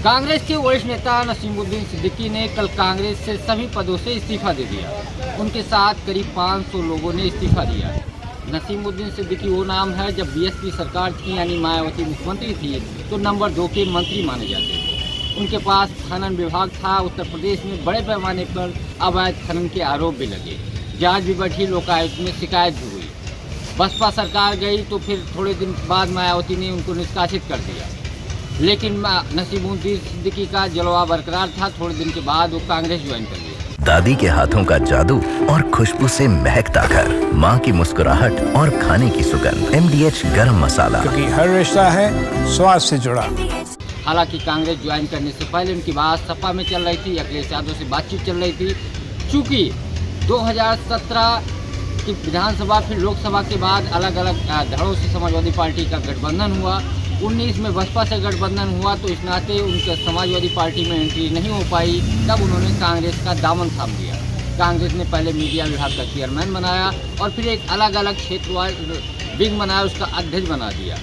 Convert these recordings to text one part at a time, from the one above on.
कांग्रेस के वरिष्ठ नेता नसीमुद्दीन सिद्दीकी ने कल कांग्रेस से सभी पदों से इस्तीफा दे दिया। उनके साथ करीब 500 लोगों ने इस्तीफा दिया। नसीमुद्दीन सिद्दीकी वो नाम है, जब बीएसपी सरकार थी यानी मायावती मुख्यमंत्री थी तो नंबर 2 के मंत्री माने जाते थे। उनके पास खनन विभाग था। उत्तर प्रदेश में बड़े पैमाने पर अवैध खनन के आरोप भी लगे। जांच भी बढ़ी, लोकायुक्त में शिकायत भी हुई। बसपा सरकार गई तो फिर थोड़े दिन बाद मायावती ने उनको निष्कासित कर दिया, लेकिन नसीमुद्दीन सिद्दीकी का जलवा बरकरार था। थोड़े दिन के बाद वो कांग्रेस ज्वाइन कर लिया। दादी के हाथों का जादू और खुशबू से महकता घर, माँ की मुस्कुराहट और खाने की सुगंध। MDH गरम मसाला, क्योंकि हर रिश्ता है स्वाद से जुड़ा। हालांकि कांग्रेस ज्वाइन करने से पहले उनकी बात सपा में चल रही थी, अखिलेश यादव से बातचीत चल रही थी। चूँकि 2017 की विधानसभा फिर लोकसभा के बाद अलग अलग धड़ों से समाजवादी पार्टी का गठबंधन हुआ। 19 में बसपा से गठबंधन हुआ, तो इस नाते उनके समाजवादी पार्टी में एंट्री नहीं हो पाई। तब उन्होंने कांग्रेस का दामन थाम लिया। कांग्रेस ने पहले मीडिया विभाग का चेयरमैन बनाया और फिर एक अलग अलग क्षेत्रवार विंग बनाया, उसका अध्यक्ष बना दिया।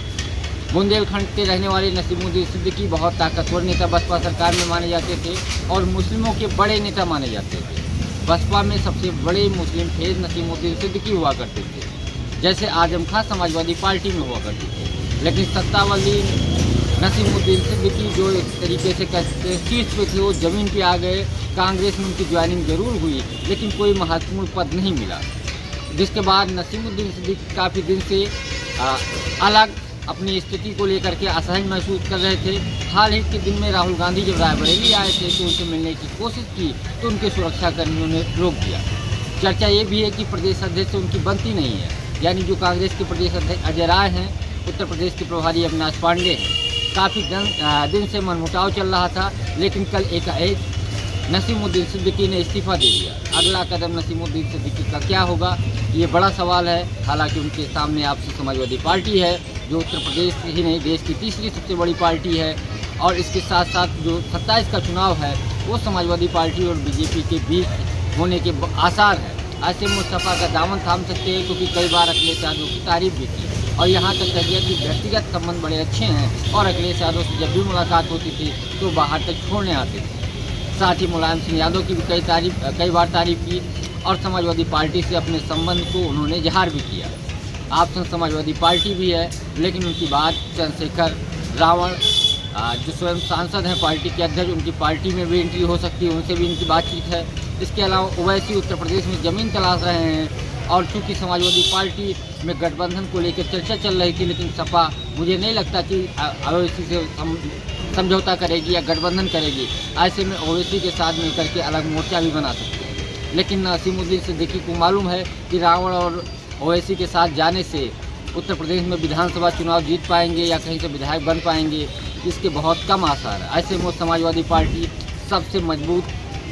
बुंदेलखंड के रहने वाले नसीमुद्दीन सिद्दीकी बहुत ताकतवर नेता बसपा सरकार में माने जाते थे और मुस्लिमों के बड़े नेता माने जाते थे। बसपा में सबसे बड़े मुस्लिम फेज नसीमुद्दीन सिद्दीकी हुआ करते थे, जैसे आजम खां समाजवादी पार्टी में हुआ करते थे। लेकिन सत्तावली नसीमुद्दीन सिद्दीकी जो एक तरीके से कहते शीर्ष पे थे, वो ज़मीन पे आ गए। कांग्रेस में उनकी ज्वाइनिंग जरूर हुई, लेकिन कोई महत्वपूर्ण पद नहीं मिला। जिसके बाद नसीमुद्दीन सिद्दीकी काफ़ी दिन से अलग अपनी स्थिति को लेकर के असहज महसूस कर रहे थे। हाल ही के दिन में राहुल गांधी जब रायबरेली आए थे तो उनसे मिलने की कोशिश की तो उनके सुरक्षाकर्मियों ने रोक दिया। चर्चा ये भी है कि प्रदेश अध्यक्ष से उनकी बनती नहीं है, यानी जो कांग्रेस के प्रदेश अध्यक्ष अजय राय हैं, उत्तर प्रदेश के प्रभारी अविनाश पांडे हैं। काफ़ी दिन से मनमुटाव चल रहा था, लेकिन कल एकाएक नसीमुद्दीन सिद्दीकी ने इस्तीफा दे दिया। अगला कदम नसीमुद्दीन सिद्दीकी का क्या होगा, ये बड़ा सवाल है। हालांकि उनके सामने आपसे समाजवादी पार्टी है, जो उत्तर प्रदेश ही नहीं देश की तीसरी सबसे बड़ी पार्टी है, और इसके साथ साथ जो 27 का चुनाव है वो समाजवादी पार्टी और बीजेपी के बीच होने के आसार हैं। ऐसे में सपा का दामन थाम सकते हैं, क्योंकि कई बार अखिलेश यादव की तारीफ भी की और यहाँ तक कह दिया कि व्यक्तिगत संबंध बड़े अच्छे हैं और अखिलेश यादव से जब भी मुलाकात होती थी तो बाहर तक छोड़ने आते थे। साथ ही मुलायम सिंह यादव की भी कई बार तारीफ की और समाजवादी पार्टी से अपने संबंध को उन्होंने इजहार भी किया। ऑप्शन समाजवादी पार्टी भी है, लेकिन उनकी बात चंद्रशेखर रावण जो स्वयं सांसद हैं, पार्टी के अध्यक्ष, उनकी पार्टी में भी एंट्री हो सकती है, उनसे भी इनकी बातचीत है। इसके अलावा ओवैसी उत्तर प्रदेश में ज़मीन तलाश रहे हैं और चूँकि समाजवादी पार्टी में गठबंधन को लेकर चर्चा चल रही थी, लेकिन सपा मुझे नहीं लगता कि ओवैसी से समझौता करेगी या गठबंधन करेगी। ऐसे में ओवैसी के साथ मिलकर के अलग मोर्चा भी बना सकते हैं। लेकिन नसीमुद्दीन सिद्दीकी को मालूम है कि रावण और ओवैसी के साथ जाने से उत्तर प्रदेश में विधानसभा चुनाव जीत पाएंगे या कहीं से विधायक बन पाएंगे, इसके बहुत कम आसार है। ऐसे में समाजवादी पार्टी सबसे मजबूत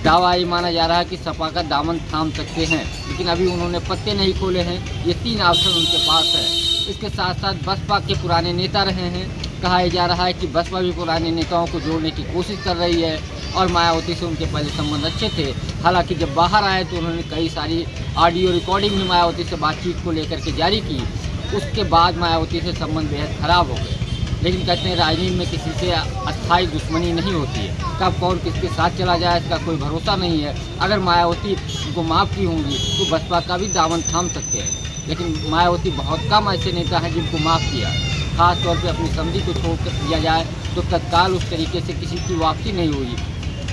दावा ये माना जा रहा है कि सपा का दामन थाम सकते हैं, लेकिन अभी उन्होंने पत्ते नहीं खोले हैं। ये 3 ऑप्शन उनके पास है। इसके साथ साथ बसपा के पुराने नेता रहे हैं। कहा जा रहा है कि बसपा भी पुराने नेताओं को जोड़ने की कोशिश कर रही है और मायावती से उनके पहले संबंध अच्छे थे। हालांकि जब बाहर आए तो उन्होंने कई सारी ऑडियो रिकॉर्डिंग भी मायावती से बातचीत को लेकर के जारी की। उसके बाद मायावती से संबंध बेहद खराब हो गए। लेकिन कहते हैं राजनीति में किसी से अस्थायी दुश्मनी नहीं होती है, कब कौन किसके साथ चला जाए इसका कोई भरोसा नहीं है। अगर मायावती उनको माफ़ की होंगी तो बसपा का भी दामन थाम सकते हैं, लेकिन मायावती बहुत कम ऐसे नेता हैं जिनको माफ़ किया। खास तौर पे अपनी समझी को छोड़ कर दिया जाए तो तत्काल उस तरीके से किसी की वापसी नहीं हुई।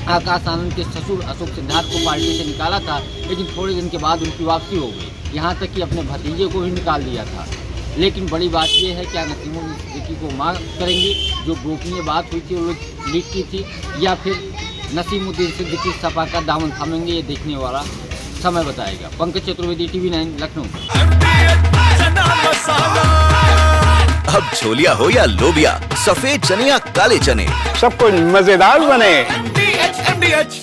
आकाश आनंद के ससुर अशोक सिद्धार्थ को पार्टी से निकाला था, लेकिन थोड़े दिन के बाद उनकी वापसी हो गई। यहाँ तक कि अपने भतीजे को भी निकाल दिया था। लेकिन बड़ी बात यह है, क्या नसीमुद्दीन सिद्दीकी को माफ़ करेंगे? जो गोपनीय बात हुई थी वो लीक की थी, या फिर नसीमुद्दीन सिद्दीकी सपा का दामन थामेंगे? ये देखने वाला समय बताएगा। पंकज चतुर्वेदी, TV9 लखनऊ। अब छोलिया हो या लोबिया, सफेद चने या काले चने, सब कुछ मजेदार बने। MDH